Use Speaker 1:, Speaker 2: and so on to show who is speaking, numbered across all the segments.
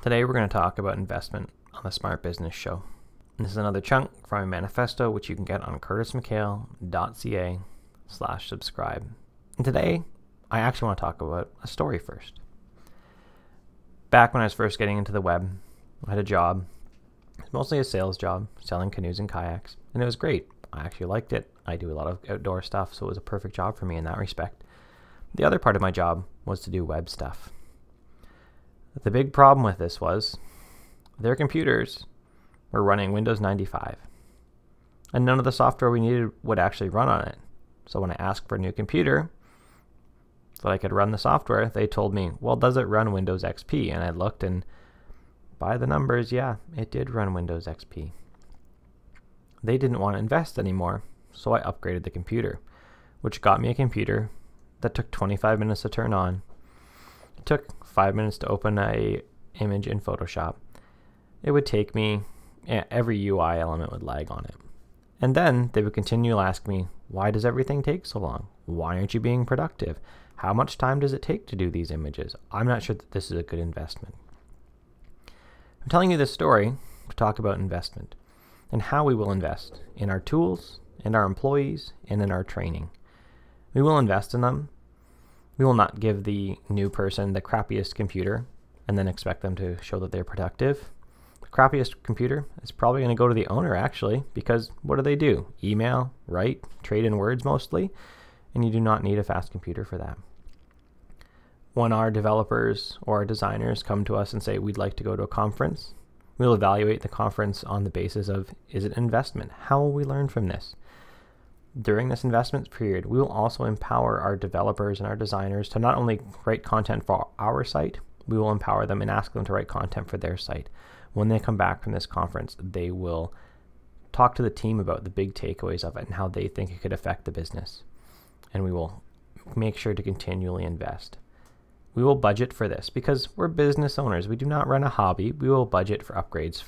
Speaker 1: Today we're going to talk about investment on the Smart Business Show. And this is another chunk from my manifesto, which you can get on curtismchale.ca/subscribe. And today, I actually want to talk about a story first. Back when I was first getting into the web, I had a job. It was mostly a sales job, selling canoes and kayaks, and it was great. I actually liked it. I do a lot of outdoor stuff, so it was a perfect job for me in that respect. The other part of my job was to do web stuff. The big problem with this was their computers were running Windows 95, and none of the software we needed would actually run on it. So when I asked for a new computer so that I could run the software, they told me, well, does it run Windows XP? And I looked, and by the numbers, yeah, it did run Windows XP. They didn't want to invest anymore, so I upgraded the computer, which got me a computer that took 25 minutes to turn on. It took 5 minutes to open a image in Photoshop. It would take me, every UI element would lag on it. And then they would continue to ask me, why does everything take so long? Why aren't you being productive? How much time does it take to do these images? I'm not sure that this is a good investment. I'm telling you this story to talk about investment and how we will invest in our tools, in our employees, and in our training. We will invest in them. We will not give the new person the crappiest computer and then expect them to show that they're productive. The crappiest computer is probably going to go to the owner, actually, because what do? Email, write, trade in words mostly, and you do not need a fast computer for that. When our developers or our designers come to us and say, we'd like to go to a conference, we'll evaluate the conference on the basis of, is it an investment? How will we learn from this? During this investment period, we will also empower our developers and our designers to not only write content for our site, we will empower them and ask them to write content for their site. When they come back from this conference, they will talk to the team about the big takeaways of it and how they think it could affect the business. And we will make sure to continually invest. We will budget for this because we're business owners. We do not run a hobby. We will budget for upgrades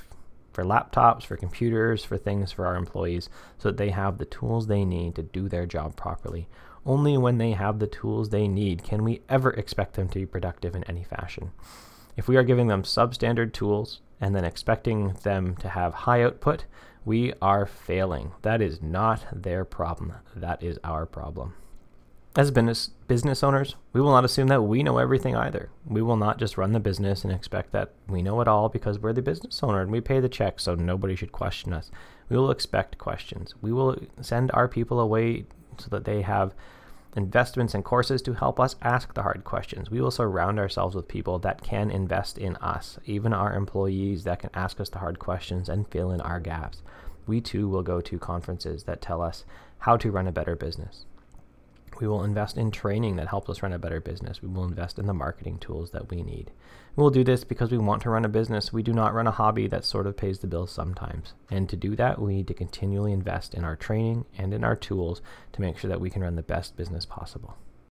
Speaker 1: for laptops, for computers, for things for our employees so that they have the tools they need to do their job properly. Only when they have the tools they need can we ever expect them to be productive in any fashion. If we are giving them substandard tools and then expecting them to have high output, we are failing. That is not their problem. That is our problem. As business owners, we will not assume that we know everything either. We will not just run the business and expect that we know it all because we're the business owner and we pay the check, so nobody should question us. We will expect questions. We will send our people away so that they have investments and courses to help us ask the hard questions. We will surround ourselves with people that can invest in us, even our employees that can ask us the hard questions and fill in our gaps. We too will go to conferences that tell us how to run a better business. We will invest in training that helps us run a better business. We will invest in the marketing tools that we need. We will do this because we want to run a business. We do not run a hobby that sort of pays the bills sometimes. And to do that, we need to continually invest in our training and in our tools to make sure that we can run the best business possible.